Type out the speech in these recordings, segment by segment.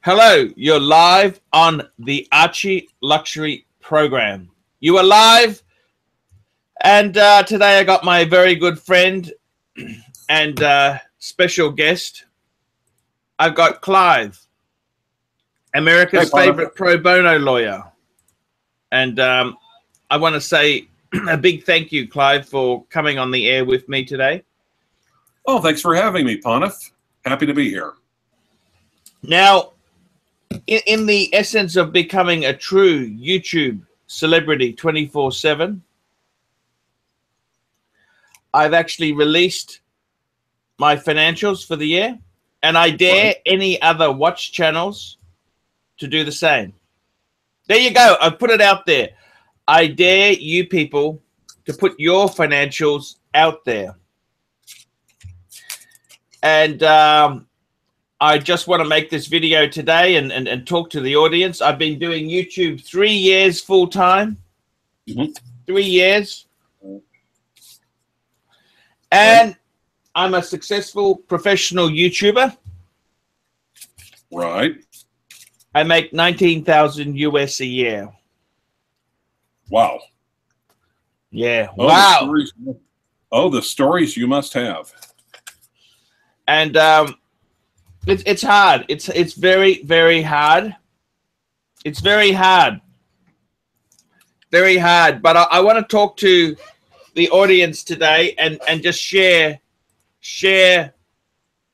Hello, you're live on the ArchieLuxury program. You are live, and today I got my very good friend and special guest. I've got Clive, America's favorite pro bono lawyer. And I want to say a big thank you, Clive, for coming on the air with me today. Oh, thanks for having me, Ponif. Happy to be here. Now, in the essence of becoming a true YouTube celebrity 24/7, I've actually released my financials for the year, and I dare any other watch channels to do the same. There you go. I've put it out there. I dare you people to put your financials out there. And I just want to make this video today and talk to the audience. I've been doing YouTube 3 years full time. 3 years. And I'm a successful professional YouTuber. Right. I make 19,000 US a year. Wow. Yeah. Oh, Wow. The stories you must have. And it's hard. It's very, very hard. It's very hard. Very hard. But I want to talk to the audience today and just share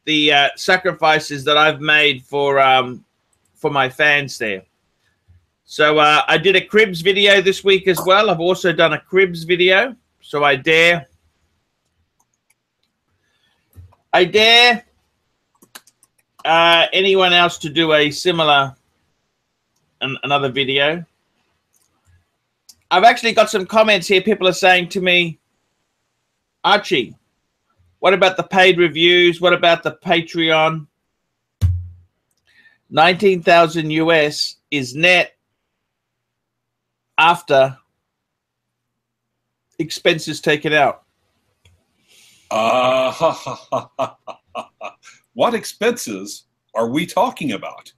the sacrifices that I've made for my fans there. So I did a cribs video this week as well. I've also done a cribs video. So I dare anyone else to do a similar another video. I've actually got some comments here. People are saying to me, Archie, what about the paid reviews? What about the Patreon? 19,000 US is net after expenses taken out. What expenses are we talking about?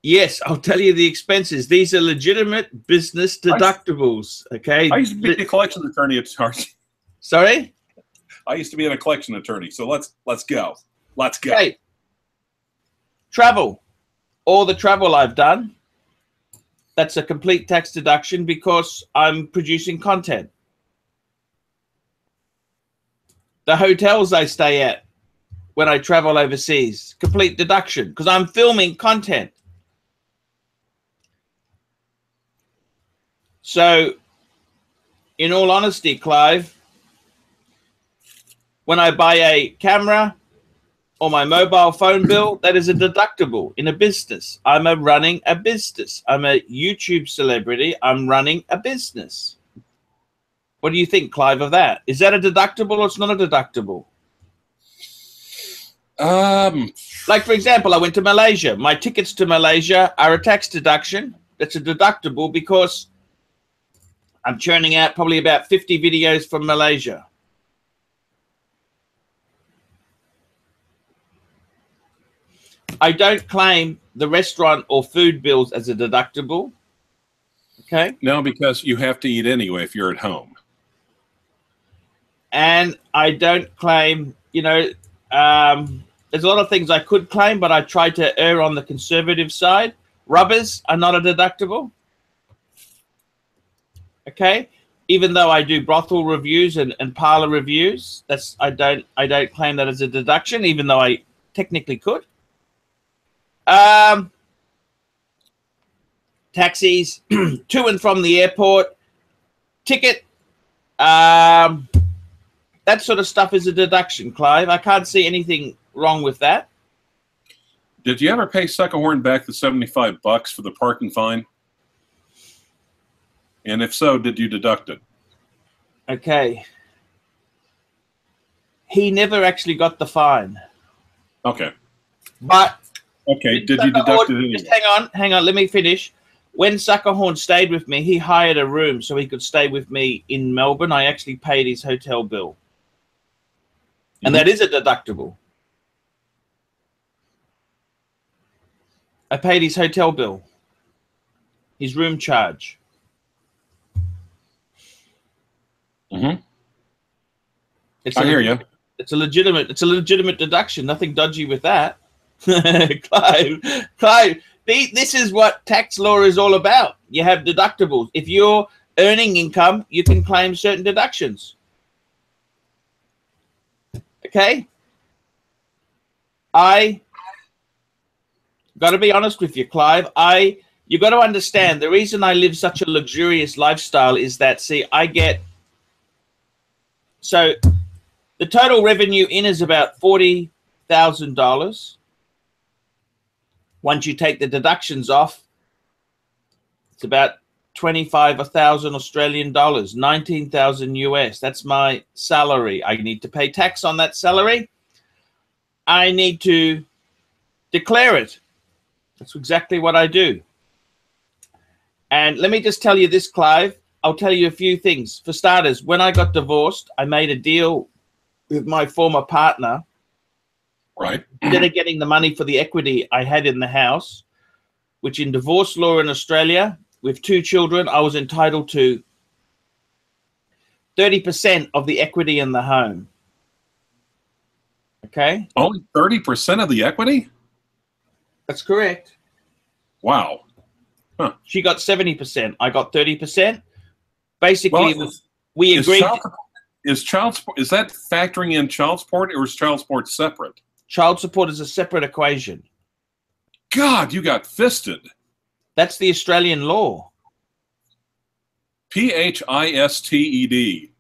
Yes, I'll tell you the expenses. These are legitimate business deductibles. Okay. I used to be a collection attorney at Archie. Sorry? I used to be a collection attorney. So let's go. Let's go. Okay. Travel. All the travel I've done, that's a complete tax deduction because I'm producing content. The hotels I stay at when I travel overseas, complete deduction because I'm filming content. So, in all honesty, Clive, when I buy a camera or my mobile phone bill, that is a deductible in a business. I'm running a business. I'm a YouTube celebrity. I'm running a business. What do you think, Clive, of that? Is that a deductible or it's not a deductible? Like, for example, I went to Malaysia. My tickets to Malaysia are a tax deduction. That's a deductible because I'm churning out probably about 50 videos from Malaysia. I don't claim the restaurant or food bills as a deductible. Okay. No, because you have to eat anyway if you're at home. And I don't claim, you know, there's a lot of things I could claim, but I try to err on the conservative side. Rubbers are not a deductible. Okay. Even though I do brothel reviews and parlor reviews, I don't claim that as a deduction, even though I technically could. Taxis to and from the airport, ticket, that sort of stuff is a deduction, Clive. I can't see anything wrong with that. Did you ever pay Suckerhorn back the $75 for the parking fine? And if so, did you deduct it? Okay. He never actually got the fine. Okay. But okay, did you deduct it anyway? Just hang on, let me finish. When Suckerhorn stayed with me, he hired a room so he could stay with me in Melbourne. I actually paid his hotel bill. And that is a deductible. I paid his hotel bill, his room charge. Mm-hmm. It's I hear you. It's a legitimate deduction. Nothing dodgy with that. Clive, this is what tax law is all about. You have deductibles. If you're earning income, you can claim certain deductions. Okay? I got to be honest with you, Clive. You got to understand the reason I live such a luxurious lifestyle is that, see, so the total revenue in is about $40,000. Once you take the deductions off, it's about 25,000 Australian dollars, 19,000 US. That's my salary. I need to pay tax on that salary. I need to declare it. That's exactly what I do. And let me just tell you this, Clive. I'll tell you a few things. For starters, when I got divorced, I made a deal with my former partner. Right. Instead of getting the money for the equity I had in the house, which in divorce law in Australia, with 2 children, I was entitled to 30% of the equity in the home. Okay? Only 30% of the equity? That's correct. Wow. Huh. She got 70%. I got 30%. Basically, well, we agreed. Is that factoring in child support, or is child support separate? Child support is a separate equation. God, you got fisted. That's the Australian law. P-H-I-S-T-E-D.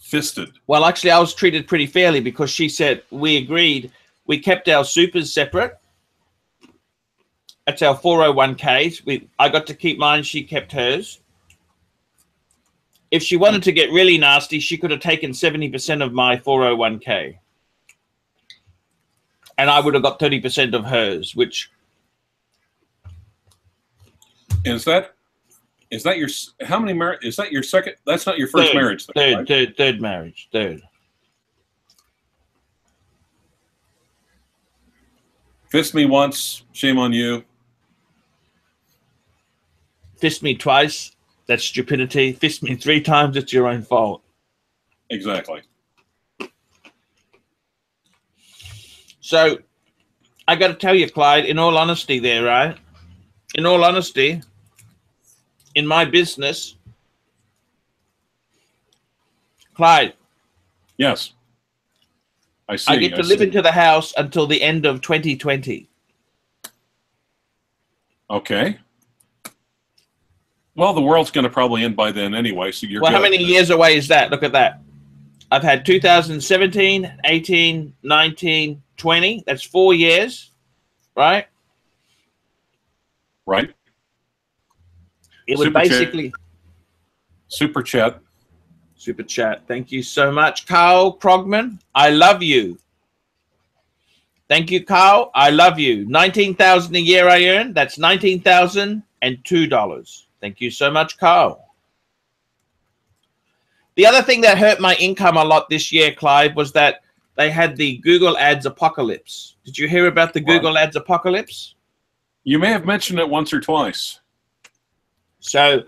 Fisted. Well, actually, I was treated pretty fairly because she said we agreed. We kept our supers separate. That's our 401ks. I got to keep mine. She kept hers. If she wanted to get really nasty, she could have taken 70% of my 401k. And I would have got 30% of hers, which... Is that your, how many marriage, is that your second, that's not your first marriage? Then, right? Third marriage, third. Fist me once, shame on you. Fist me twice, that's stupidity. Fist me 3 times, it's your own fault. Exactly. So, I got to tell you, Clyde, in all honesty there, right? In all honesty, in my business, Clyde. Yes. I see. I get to live into the house until the end of 2020. Okay. Well, the world's going to probably end by then anyway, so you're well, good. How many years away is that? Look at that. I've had 2017, 18, 19, 20. That's 4 years, right? Right. It would basically... Super chat. Super chat. Thank you so much. Carl Krogman, I love you. Thank you, Carl. I love you. 19,000 a year I earn. That's $19,002. Thank you so much, Carl. The other thing that hurt my income a lot this year, Clive, was that they had the Google Ads apocalypse. Did you hear about the Google Ads apocalypse? You may have mentioned it once or twice. So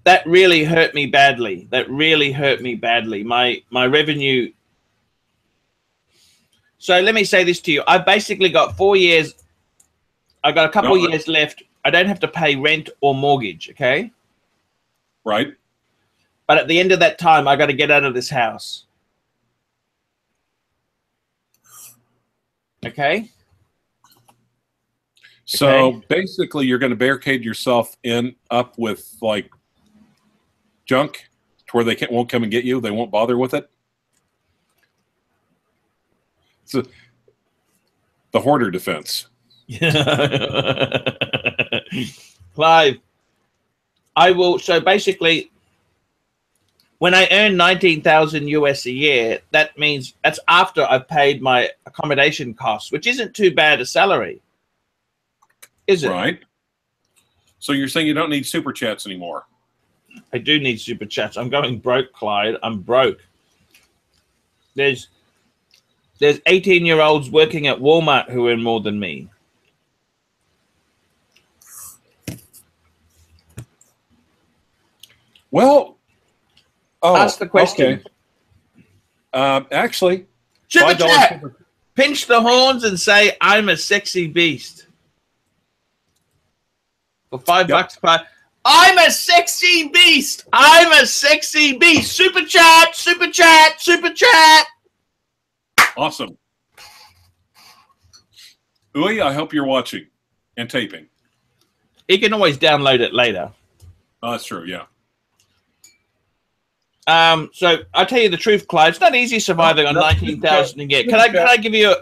that really hurt me badly. That really hurt me badly. My revenue. So let me say this to you. I basically got 4 years. I got a couple years left. I don't have to pay rent or mortgage, okay? Right. But at the end of that time, I got to get out of this house. Okay? So basically, you're going to barricade yourself up with like junk to where they won't come and get you. They won't bother with it. So the hoarder defense. Clive, I will. So basically, when I earn 19,000 US a year, that means that's after I've paid my accommodation costs, which isn't too bad a salary. Is it? Right. So you're saying you don't need super chats anymore? I do need super chats. I'm going broke, Clyde. I'm broke. There's 18-year-olds working at Walmart who earn more than me. Well, ask the question. Okay. Actually, Super chat. Pinch the horns and say, I'm a sexy beast. For $5 per. I'm a sexy beast. I'm a sexy beast. Super chat, super chat, super chat. Awesome. Uy, I hope you're watching and taping. You can always download it later. Oh, that's true, yeah. So I'll tell you the truth, Clive. It's not easy surviving on 19,000 a year. Can I give you a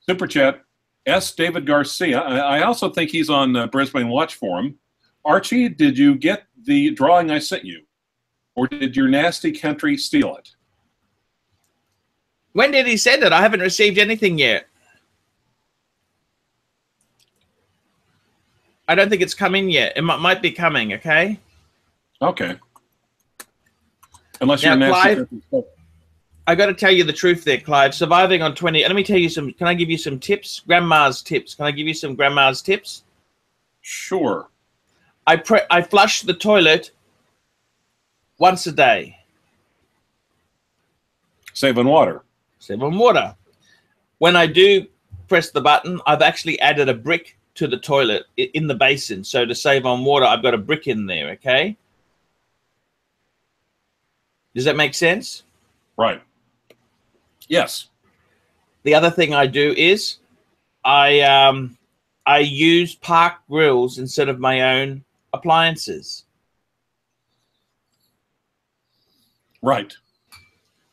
super chat? S. David Garcia. I also think he's on Brisbane Watch Forum. Archie, did you get the drawing I sent you, or did your nasty country steal it? When did he send it? I haven't received anything yet. I don't think it's come in yet. It might be coming. Okay. Okay. Unless you're nasty. Clive, I got to tell you the truth there, Clive. Surviving on 20. Let me tell you some. Can I give you some tips? Grandma's tips. Can I give you some grandma's tips? Sure. I flush the toilet once a day. Save on water. Save on water. When I do press the button, I've actually added a brick to the toilet in the basin. So to save on water, I've got a brick in there, okay? Does that make sense? Right. Yes. The other thing I do is I use park grills instead of my own appliances. Right.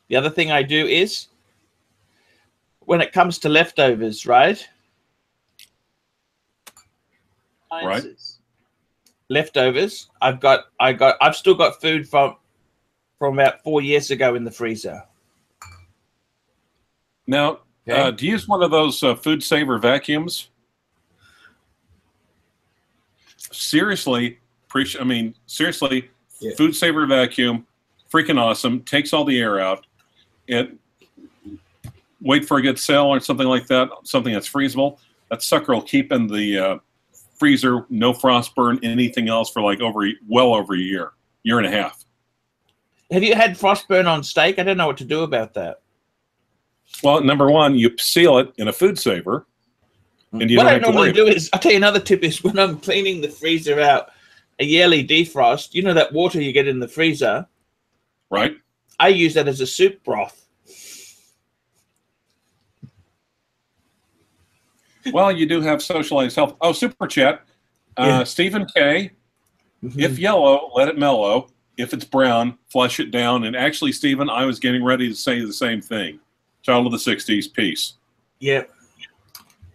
The other thing I do is when it comes to leftovers, right? Right. Leftovers. I've still got food from about 4 years ago in the freezer. Now, do you use one of those food saver vacuums? Seriously, seriously, yeah. Food saver vacuum, freaking awesome. Takes all the air out. Wait for a good sale or something like that. Something that's freezable. That sucker will keep in the freezer, no frost burn, anything else for like well over a year and a half. Have you had frost burn on steak? I don't know what to do about that. Well, number one, you seal it in a food saver. And you what I normally do is, I'll tell you another tip is when I'm cleaning the freezer out, a yearly defrost, you know that water you get in the freezer? Right. I use that as a soup broth. Well, you do have socialized health. Oh, super chat. Yeah. Stephen K. If yellow, let it mellow. If it's brown, flush it down. And actually, Stephen, I was getting ready to say the same thing. Child of the 60s, peace. Yep.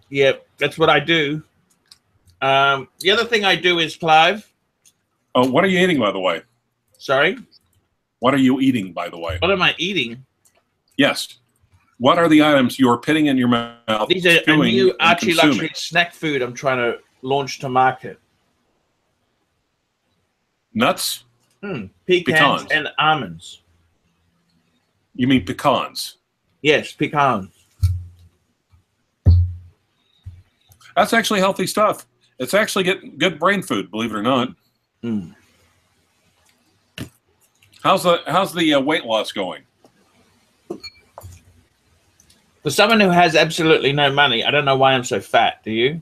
Yep, that's what I do. The other thing I do is, Clive. Oh, what are you eating, by the way? Sorry? What are you eating, by the way? What am I eating? Yes. What are the items you're putting in your mouth? These are a new ArchieLuxury snack food I'm trying to launch to market. Nuts? Pecans and almonds. You mean pecans? Yes, pecans. That's actually healthy stuff. It's actually getting good brain food, believe it or not. How's the weight loss going? For someone who has absolutely no money, I don't know why I'm so fat. Do you?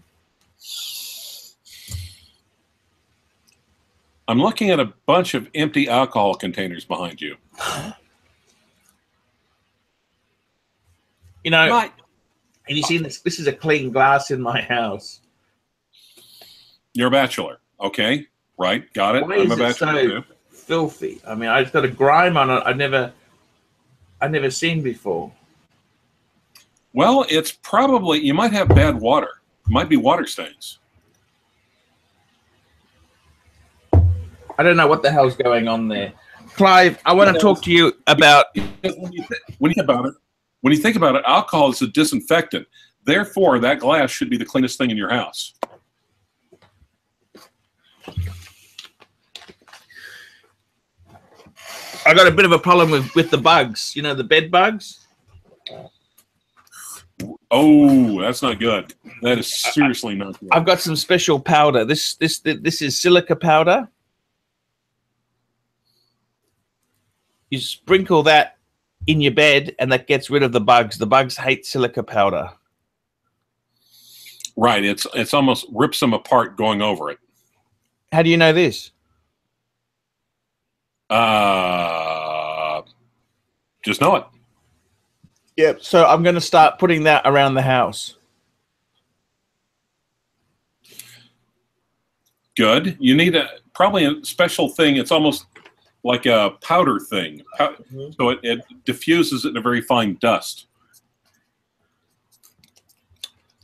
I'm looking at a bunch of empty alcohol containers behind you. You know, have you seen this? This is a clean glass in my house. You're a bachelor. Okay. Right. Got it. Why I'm a bachelor too. Filthy. I mean, I've got a grime on it I've never seen before. Well, it's probably, you might have bad water. It might be water stains. I don't know what the hell's going on there. Clive, I want to talk to you about... When you think about it, alcohol is a disinfectant. Therefore, that glass should be the cleanest thing in your house. I got a bit of a problem with the bugs. You know, the bed bugs? Oh, that's not good. That is seriously not good. I've got some special powder. This is silica powder. You sprinkle that in your bed, and that gets rid of the bugs. The bugs hate silica powder. Right. It's almost rips them apart going over it. How do you know this? Just know it. Yep. So I'm going to start putting that around the house. Good. You need probably a special thing. It's almost like a powder thing. So it diffuses it in a very fine dust.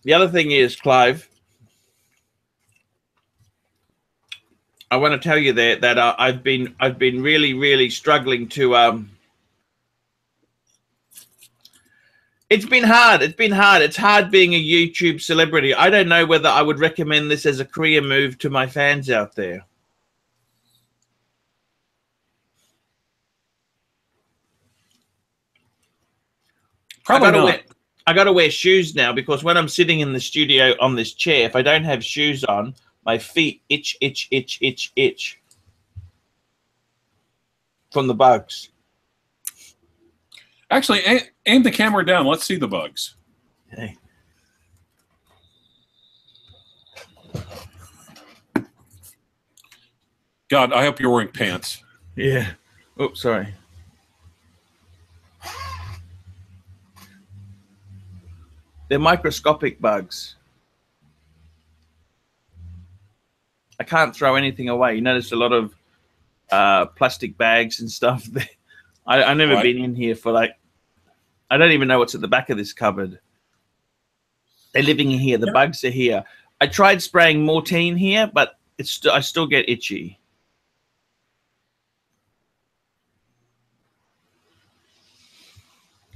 The other thing is, Clive, I want to tell you that I've been really struggling to It's been hard. It's hard being a YouTube celebrity. I don't know whether I would recommend this as a career move to my fans out there. Probably not. I got to wear shoes now because when I'm sitting in the studio on this chair, if I don't have shoes on, my feet itch from the bugs. Actually, aim the camera down. Let's see the bugs. Okay. God, I hope you're wearing pants. Yeah. Oops, sorry. They're microscopic bugs. I can't throw anything away. You notice a lot of plastic bags and stuff. I've never been in here for like, I don't even know what's at the back of this cupboard. They're living in here. The bugs are here. I tried spraying Mortine here, but I still get itchy.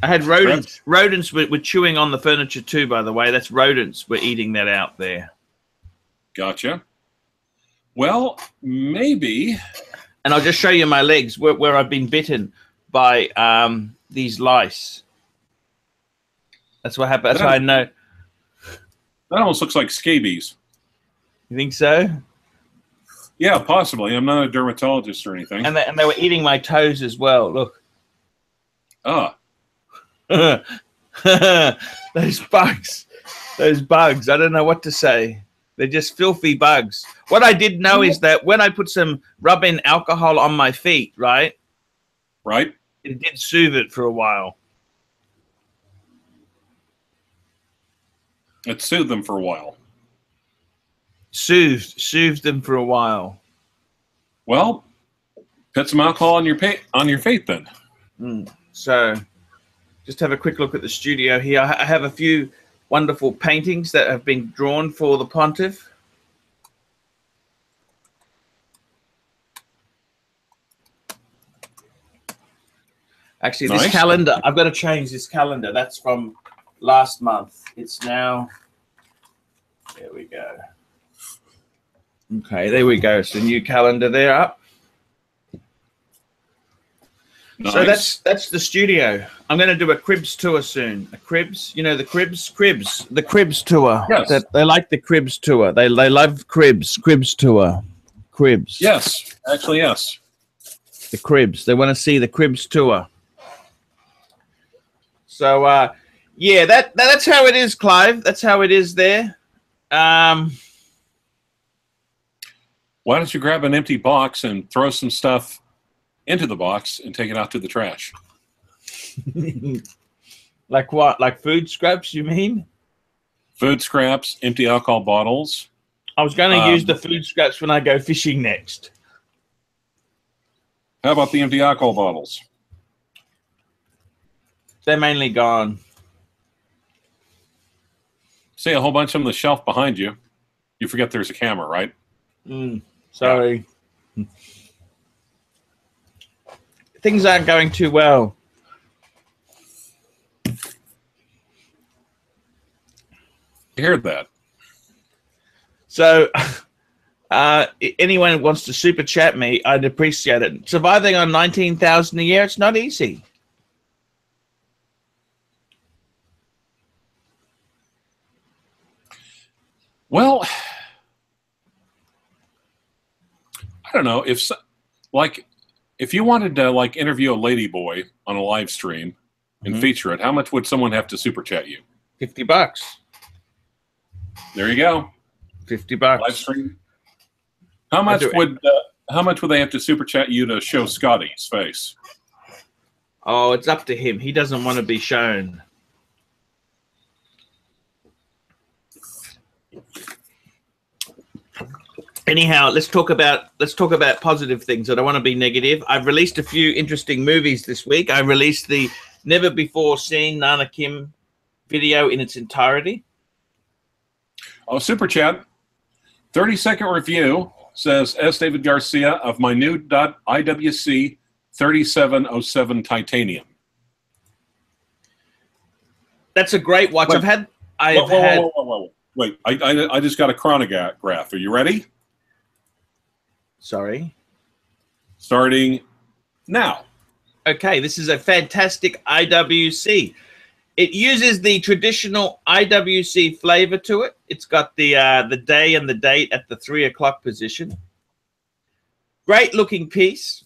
I had rodents. Rodents were chewing on the furniture too, by the way. That's rodents were eating that out there. Gotcha. Well, maybe. And I'll just show you my legs where I've been bitten by these lice. That's what happened. That's how I know. That almost looks like scabies. You think so? Yeah, possibly. I'm not a dermatologist or anything. And they were eating my toes as well. Look. Ah. Those bugs. Those bugs. I don't know what to say. They're just filthy bugs. What I did know is that when I put some rub-in alcohol on my feet, right? Right. It did soothe it for a while. It soothed them for a while. Soothed them for a while. Well, put some alcohol on your feet then. So, just have a quick look at the studio here. I have a few wonderful paintings that have been drawn for the Pontiff. Actually, nice. This calendar, I've got to change this calendar. That's from last month. It's now, there we go. Okay, there we go. It's the new calendar there up. Nice. So that's the studio. I'm going to do a Cribs tour soon. A Cribs, you know the Cribs tour. Yes. They like the Cribs tour. They love Cribs tour. Cribs. Yes, actually, yes. The Cribs. They want to see the Cribs tour. So yeah, that's how it is, Clive. That's how it is there. Why don't you grab an empty box and throw some stuff into the box and take it out to the trash? Like what? Like food scraps, you mean? Food scraps, empty alcohol bottles. I was going to use the food scraps when I go fishing next. How about the empty alcohol bottles? They're mainly gone. See a whole bunch on the shelf behind you. You forget there's a camera, right? Sorry. Yeah. Things aren't going too well. You hear that? So, anyone who wants to super chat me, I'd appreciate it. Surviving on 19,000 a year, it's not easy. Well, I don't know if like If you wanted to like interview a ladyboy on a live stream and feature it, how much would someone have to super chat you? $50. There you go. $50. Live stream. How much would they have to super chat you to show Scotty's face? Oh, it's up to him. He doesn't want to be shown. Anyhow, let's talk about positive things. I don't want to be negative. I've released a few interesting movies this week. I released the never before seen Nana Kim video in its entirety. Oh, super chat. 30-second review says, S. David Garcia of my new .IWC 3707 titanium. That's a great watch. Wait. Wait, I just got a chronograph. Are you ready? Sorry. Starting now. Okay, this is a fantastic IWC. It uses the traditional IWC flavor to it. It's got the day and the date at the 3 o'clock position. Great looking piece.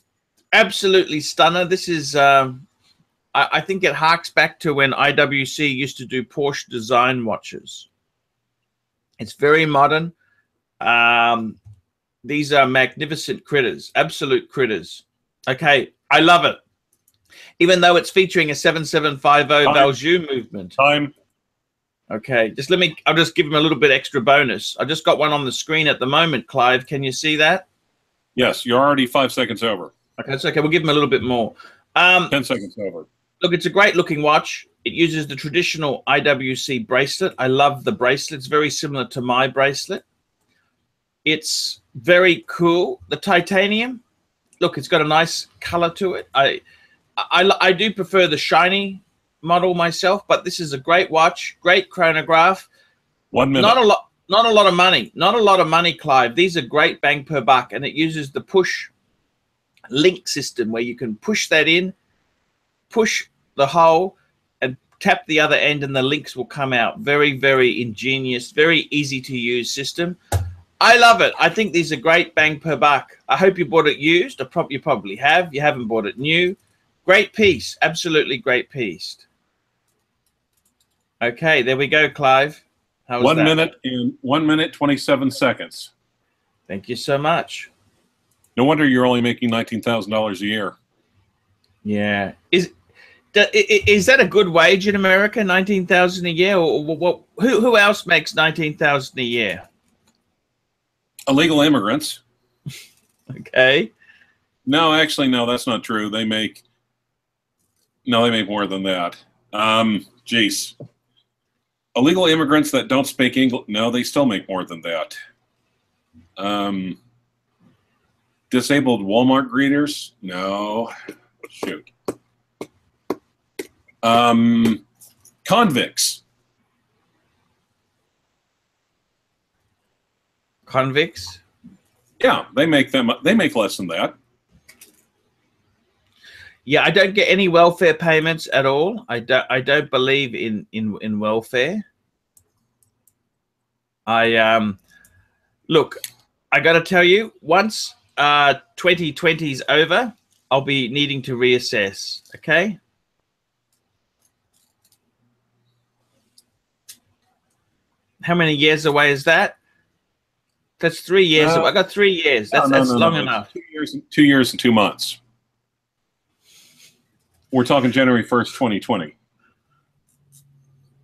Absolutely stunner. This is, I think it harks back to when IWC used to do Porsche design watches. It's very modern. These are magnificent critters, absolute critters. Okay, I love it. Even though it's featuring a 7750 Valjoux movement. Time. Okay, I'll just give him a little bit extra bonus. I just got one on the screen at the moment, Clive. Can you see that? Yes, you're already 5 seconds over. Okay, it's okay. We'll give him a little bit more. 10 seconds over. Look, it's a great looking watch. It uses the traditional IWC bracelet. I love the bracelet. It's very similar to my bracelet. It's very cool. The titanium, look, it's got a nice color to it. I do prefer the shiny model myself, but this is a great watch, great chronograph. 1 minute. Not a lot of money. Not a lot of money, Clive. These are great bang per buck, and it uses the push link system where you can push that in, push the hole, and tap the other end, and the links will come out. Very, very ingenious, very easy to use system. I love it. I think these are great bang per buck. I hope you bought it used. You probably have. You haven't bought it new. Great piece. Absolutely great piece. Okay, there we go, Clive. How was that? 1 minute 27 seconds. Thank you so much. No wonder you're only making $19,000 a year. Yeah. Is that a good wage in America? $19,000 a year, or what? Who else makes $19,000 a year? Illegal immigrants. Okay. No, actually, no, that's not true. They make more than that. Geez. Illegal immigrants that don't speak English, no, they still make more than that. Disabled Walmart greeters, no. Shoot. Convicts. Convicts? Yeah, they make less than that. Yeah, I don't get any welfare payments at all. I don't believe in welfare. Look, I got to tell you, once 2020's over, I'll be needing to reassess. Okay. How many years away is that? That's 3 years. I got 3 years. That's long enough. 2 years and 2 months. We're talking January 1st, 2020.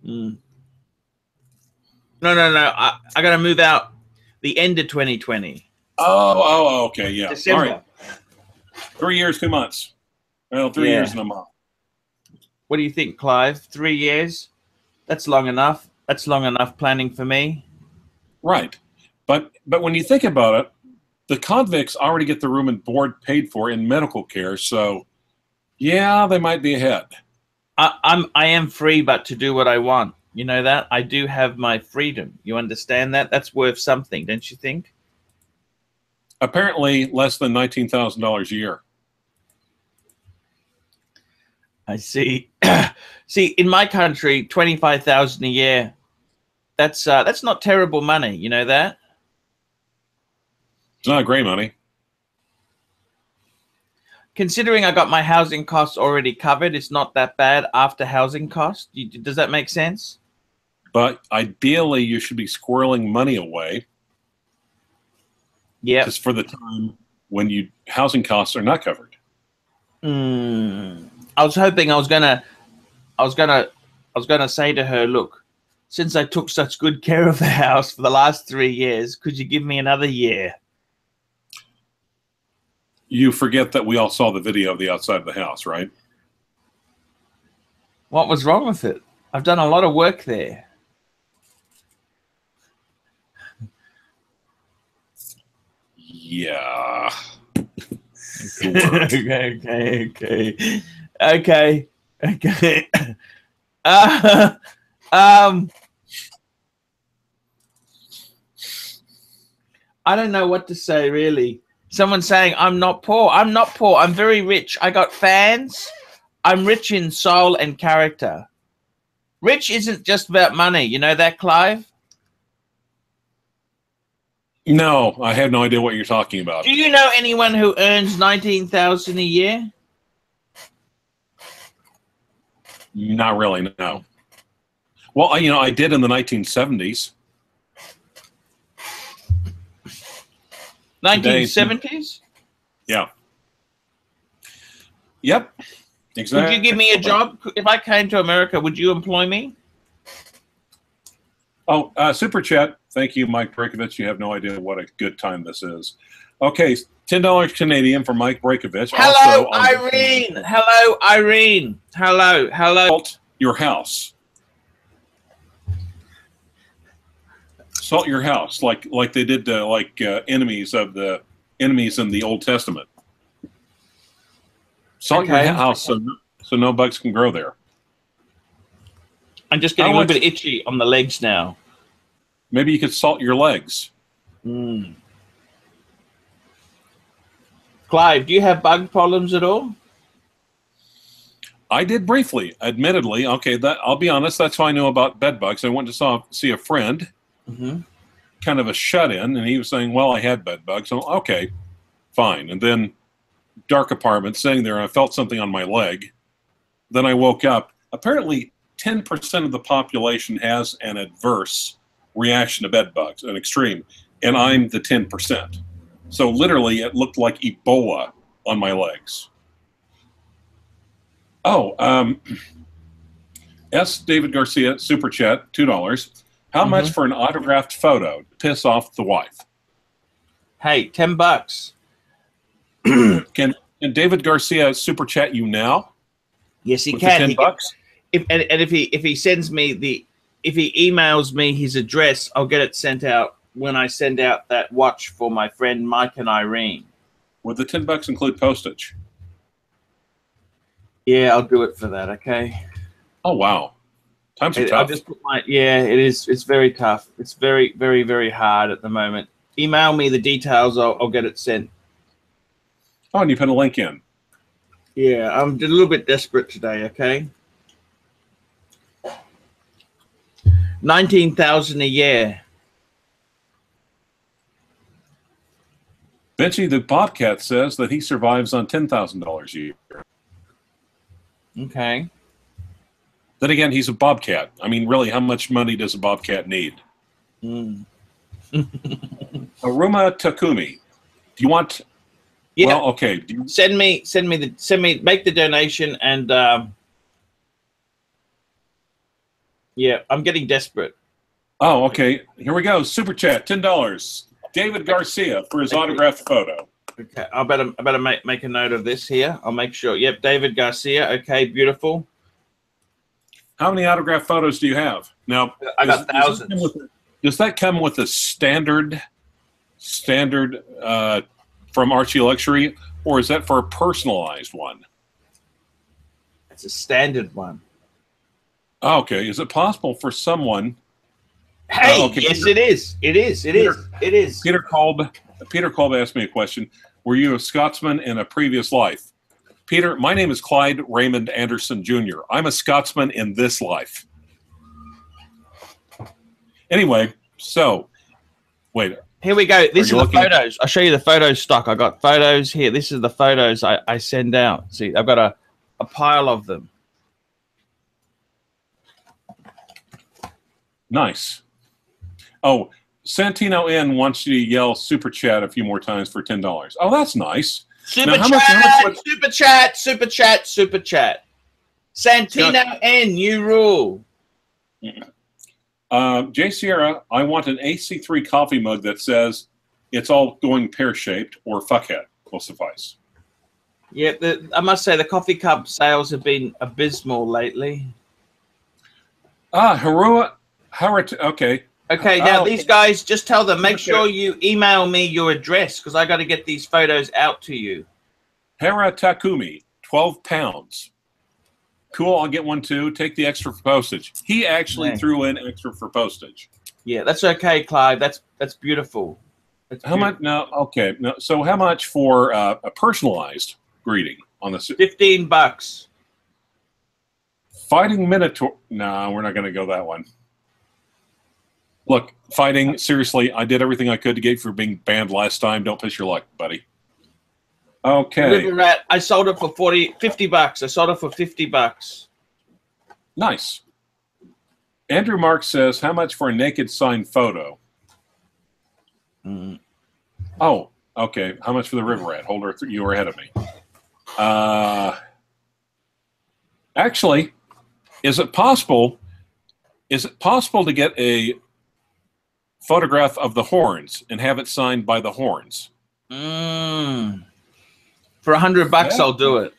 No. I got to move out the end of 2020. Oh, okay, yeah. December. All right. 3 years, 2 months. Well, 3 years and a month. What do you think, Clive? 3 years? That's long enough. That's long enough planning for me. Right. But when you think about it, the convicts already get the room and board paid for in medical care, so yeah, they might be ahead. I am free, but to do what I want. You know that? I do have my freedom. You understand that? That's worth something, don't you think? Apparently less than $19,000 a year. I see. See, in my country, $25,000 a year. That's not terrible money. You know that? It's not great money. considering I got my housing costs already covered, it's not that bad after housing cost. Does that make sense? But ideally, you should be squirreling money away. Yeah. Just for the time when housing costs are not covered. I was hoping I was gonna say to her, look, since I took such good care of the house for the last 3 years, could you give me another year? You forget that we all saw the video of the outside of the house, right? What was wrong with it? I've done a lot of work there. Yeah. Okay. I don't know what to say, really. Someone saying, I'm not poor. I'm not poor. I'm very rich. I got fans. I'm rich in soul and character. Rich isn't just about money. You know that, Clive? No, I have no idea what you're talking about. Do you know anyone who earns $19,000 a year? Not really, no. Well, I did in the 1970s. 1970s? Yeah. Yep. Exactly. Would you give me a job? If I came to America, would you employ me? Oh, super chat. Thank you, Mike Breakovich. You have no idea what a good time this is. Okay, $10 Canadian for Mike Breakovich. Hello, Irene. Hello, Irene. Hello. Your house. Salt your house, like they did to enemies in the Old Testament. Salt your house so no bugs can grow there. I'm just getting a little bit itchy on the legs now. Maybe you could salt your legs. Clive, do you have bug problems at all? I did briefly, admittedly. Okay, I'll be honest. That's how I knew about bed bugs. I went to see a friend, kind of a shut-in, and he was saying, well, I had bed bugs. So, okay, fine. And then dark apartment, sitting there, and I felt something on my leg. Then I woke up. Apparently, 10% of the population has an adverse reaction to bed bugs, an extreme, and I'm the 10%. So literally, it looked like Ebola on my legs. Oh, S. David Garcia, Super Chat, $2. How much for an autographed photo to piss off the wife? Hey, $10. Can David Garcia Super Chat you now? Yes, he with can. The $10? If he sends me if he emails me his address, I'll get it sent out when I send out that watch for my friend Mike and Irene. Would the $10 include postage? Yeah, I'll do it for that. Okay. Oh wow, times are tough. I'll just put it is. It's very tough. It's very, very, very hard at the moment. Email me the details. I'll get it sent. Oh, and you put a link in. Yeah, I'm a little bit desperate today. Okay. 19,000 a year. Benchy the Bobcat says that he survives on $10,000 a year. Okay. Then again, he's a bobcat. I mean, really, how much money does a bobcat need? Aruma Takumi, do you want? Yeah. Well, okay. Send me, make the donation, and yeah, I'm getting desperate. Oh, okay. Here we go. Super chat, $10. David Garcia for his autographed photo. Okay, I better make a note of this here. I'll make sure. Yep, David Garcia. Okay, beautiful. How many autographed photos do you have? Now, I got thousands. Does that come with a standard from ArchieLuxury, or is that for a personalized one? It's a standard one. Oh, okay. Is it possible for someone? Hey, okay. Yes, it is. It is. Peter Kolb asked me a question. Were you a Scotsman in a previous life? Peter, my name is Clyde Raymond Anderson Jr. I'm a Scotsman in this life. Anyway, so, wait, Here we go. These are the looking photos. I'll show you the photo stock. I got photos here. This is the photos I send out. See, I've got a pile of them. Nice. Oh, Santino N wants you to yell super chat a few more times for $10. Oh, that's nice. Super chat, super chat. Santino N, you rule. Jay Sierra, I want an AC3 coffee mug that says it's all going pear-shaped or fuckhead will suffice. Yeah, I must say the coffee cup sales have been abysmal lately. Harua, okay. Okay, now these guys, just tell them, make sure you email me your address because I got to get these photos out to you. Hara Takumi, 12 pounds. Cool, I'll get one too. Take the extra for postage. He actually threw in extra for postage. Yeah, that's okay, Clive. That's beautiful. How much? No, okay. No, so how much for a personalized greeting on the $15. Fighting Minotaur? No, we're not going to go that one. Look, fighting. Seriously, I did everything I could to get you for being banned last time. Don't piss your luck, buddy. Okay. River Rat, I sold it for $50. I sold it for $50. Nice. Andrew Mark says, how much for a naked signed photo? Oh, okay. How much for the River Rat? Hold her, you were ahead of me. Actually, is it possible to get a photograph of the horns and have it signed by the horns? For $100, yeah. I'll do it.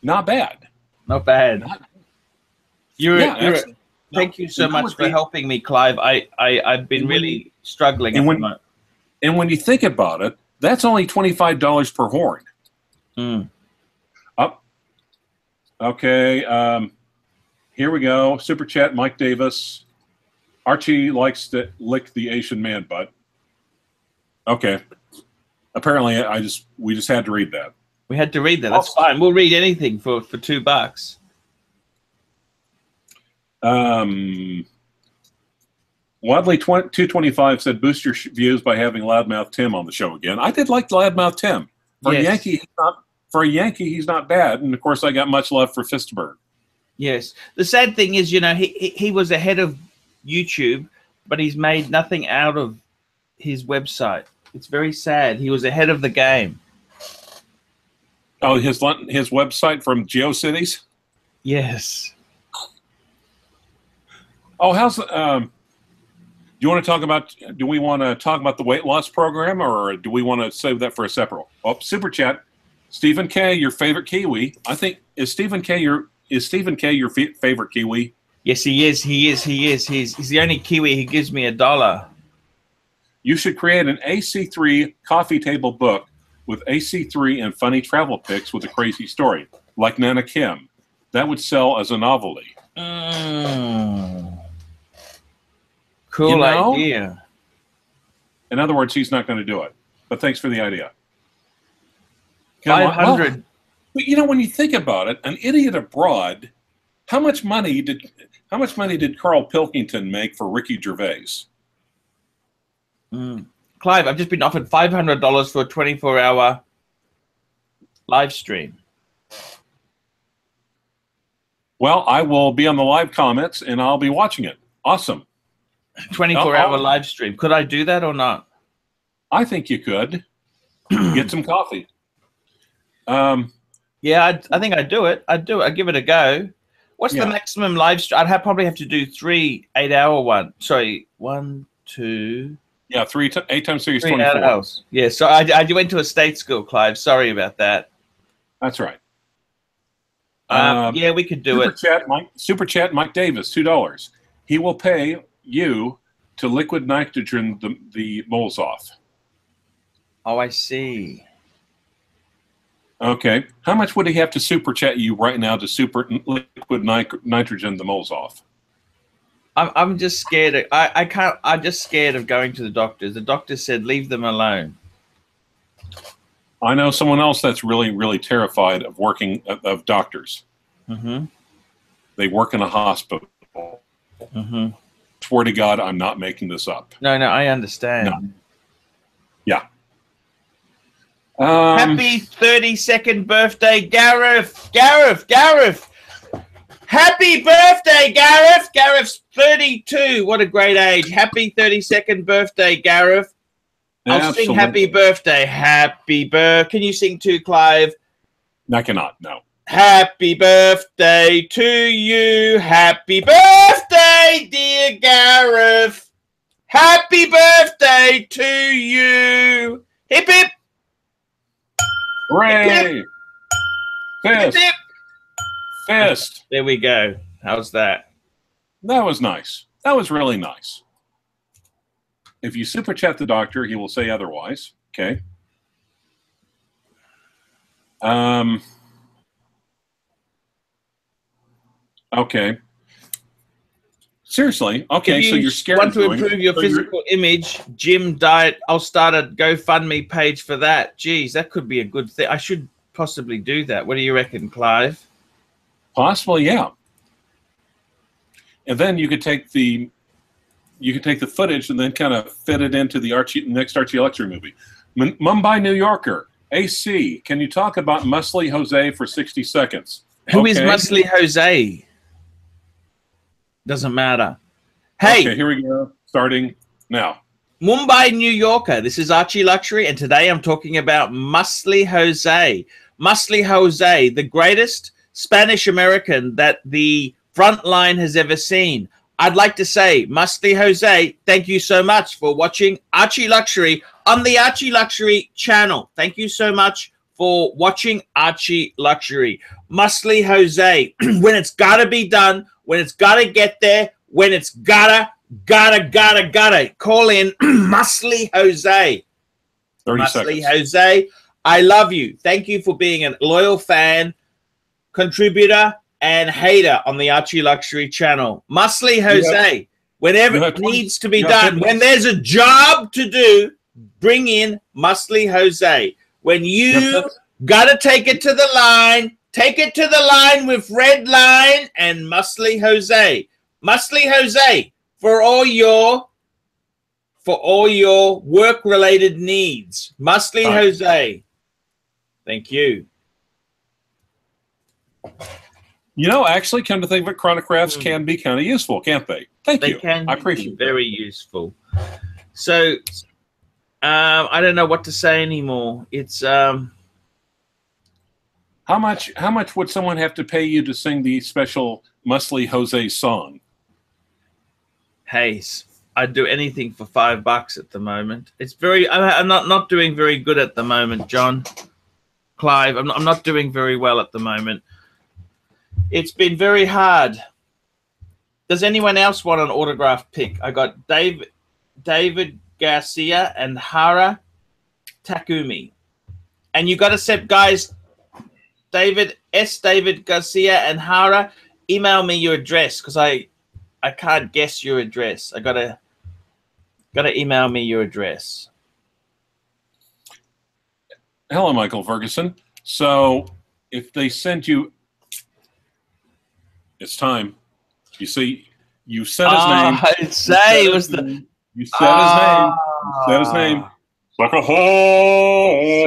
Not bad. Not bad. Thank you so much for helping me, Clive. I've been really struggling. And when you think about it, that's only $25 per horn. Up. Okay. Here we go. Super chat, Mike Davis. Archie likes to lick the Asian man butt. Okay. Apparently, we just had to read that. We had to read that. That's fine. We'll read anything for $2. Wadley 225 said, "Boost your views by having Loudmouth Tim on the show again." I did like Loudmouth Tim. For a Yankee, he's not bad. And of course, I got much love for Fistberg. Yes. The sad thing is, he was ahead of YouTube, but he's made nothing out of his website. It's very sad. He was ahead of the game. Oh, his website from GeoCities? Yes. Oh, how's do we want to talk about the weight loss program, or do we want to save that for a separate? Oh, super chat. Stephen K, your favorite Kiwi. I think is Stephen K your favorite Kiwi? Yes, he is. He's the only Kiwi who gives me $1. You should create an AC3 coffee table book with AC3 and funny travel pics with a crazy story, like Nana Kim. That would sell as a novelty. Cool idea. In other words, he's not going to do it. But thanks for the idea. 500. But when you think about it, an idiot abroad. How much money did Carl Pilkington make for Ricky Gervais? Clive, I've just been offered $500 for a 24-hour live stream. Well, I will be on the live comments and I'll be watching it. Awesome. 24-hour live stream. Could I do that or not? I think you could. Get some coffee. Yeah, I think I'd do it. I'd give it a go. What's the maximum live stream? I'd probably have to do 3 8-hour one. Sorry, 1, 2. Yeah, 8 times 3 is 24. Hours. Yeah, so I went to a state school, Clive. Sorry about that. That's right. Yeah, we could do it. Super chat, Mike Davis, $2. He will pay you to liquid nitrogen the moles off. Oh, I see. Okay. How much would he have to super chat you right now to liquid nitrogen the moles off? I'm just scared. I'm just scared of going to the doctors. The doctor said leave them alone. I know someone else that's really, really terrified of working of doctors. Mm-hmm. They work in a hospital. Swear to God, I'm not making this up. No, I understand. No. Yeah. Happy 32nd birthday, Gareth. Gareth. Happy birthday, Gareth. Gareth's 32. What a great age. Happy 32nd birthday, Gareth. I'll sing happy birthday. Can you sing too, Clive? I cannot, no. Happy birthday to you. Happy birthday, dear Gareth. Happy birthday to you. Hip, hip. Hooray. Fist. Hip, hip. Fist. There we go. How's that? That was nice. That was really nice. If you super chat the doctor, he will say otherwise. Okay. Okay. Seriously. Okay, so you're scared. Want to improve your physical image, gym, diet? I'll start a GoFundMe page for that. Geez, that could be a good thing. I should possibly do that. What do you reckon, Clive? Possibly, yeah. And then you could take the footage and then kind of fit it into the next ArchieLuxury movie. Mumbai, New Yorker, AC. Can you talk about Muscly Jose for 60 seconds? Who is Muscly Jose? Doesn't matter. Hey, okay, here we go. Starting now. Mumbai, New Yorker. This is ArchieLuxury, and today I'm talking about Muscly Jose. Muscly Jose, the greatest Spanish American that the front line has ever seen. I'd like to say, Muscly Jose, thank you so much for watching ArchieLuxury on the ArchieLuxury channel. Thank you so much for watching ArchieLuxury. Muscly Jose, when it's got to be done, when it's got to get there, when it's gotta call in Muscly Jose. 30 Muscly seconds. Jose, I love you. Thank you for being a loyal fan, contributor, and hater on the ArchieLuxury channel. Muscly Jose, whenever it needs to be done, when there's a job to do, bring in Muscly Jose. When you got to take it to the line, take it to the line with Red Line and Muscly Jose. Muscly Jose, for all your work-related needs. Muscly Jose. Thank you. You know, actually, come to think of it, chronographs can be kind of useful, can't they? Thank you. I appreciate it. Very useful. So, I don't know what to say anymore. It's how much would someone have to pay you to sing the special Muscly Jose song? Hey, I'd do anything for $5 at the moment. It's very. I'm not doing very good at the moment, John. Clive, I'm not doing very well at the moment. It's been very hard. Does anyone else want an autograph pick? I got David Garcia and Hara Takumi. And you got to set, guys, David Garcia and Hara, email me your address because I can't guess your address. I gotta email me your address. Hello, Michael Ferguson. So if they sent you, it's time. You see, you said his name. I'd say it was the. You said his name. You said his name. Sucker home.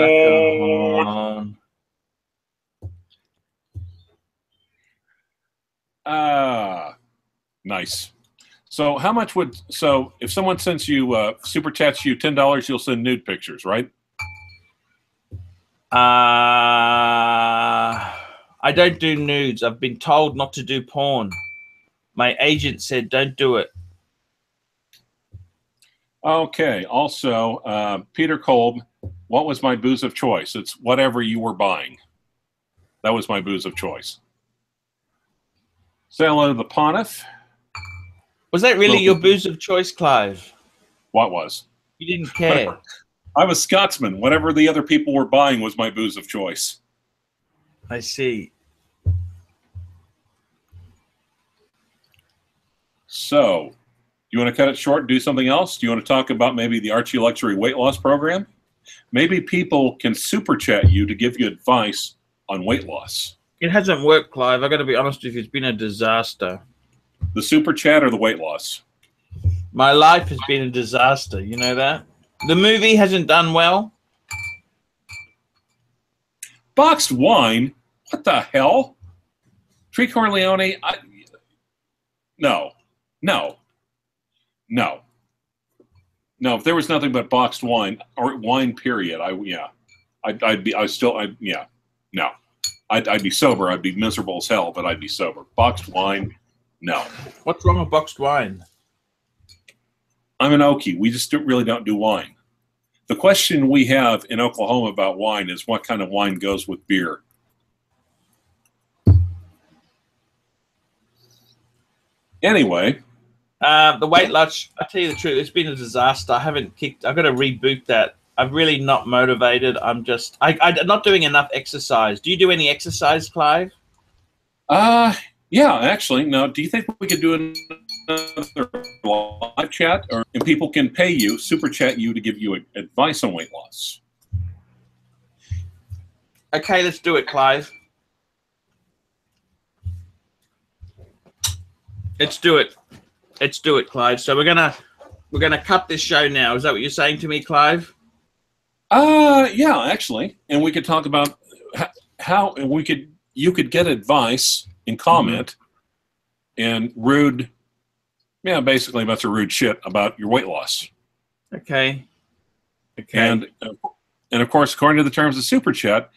Nice. So how much would, so if someone sends you, super chats you $10, you'll send nude pictures, right? I don't do nudes. I've been told not to do porn. My agent said don't do it. Okay. Also, Peter Kolb, what was my booze of choice? It's whatever you were buying. That was my booze of choice. Say hello to the Pontiff. Was that really your booze of choice, Clive? What was? You didn't care. I'm a Scotsman. Whatever the other people were buying was my booze of choice. I see. So, do you want to cut it short and do something else? Do you want to talk about maybe the ArchieLuxury weight loss program? Maybe people can super chat you to give you advice on weight loss. It hasn't worked, Clive. I've got to be honest with you. It's been a disaster. The super chat or the weight loss? My life has been a disaster. You know that? The movie hasn't done well. Boxed wine? What the hell? Tree Corleone? No. No. No. No, if there was nothing but boxed wine, or wine period, no. I'd be sober. I'd be miserable as hell, but I'd be sober. Boxed wine, no. What's wrong with boxed wine? I'm an Okie. We just really don't do wine. The question we have in Oklahoma about wine is what kind of wine goes with beer. Anyway. The weight loss, I tell you the truth, it's been a disaster. I've got to reboot that. I'm really not motivated. I'm not doing enough exercise. Do you do any exercise, Clive? Yeah, actually. No, do you think we could do another live chat, and people can pay you, super chat you, to give you advice on weight loss? Okay, let's do it, Clive. Let's do it. Let's do it, Clive. So we're gonna cut this show now. Is that what you're saying to me, Clive? Yeah, actually, and we could talk about how you could get advice and comment and rude, basically a bunch of rude shit about your weight loss. Okay. And of course, according to the terms of Super Chat,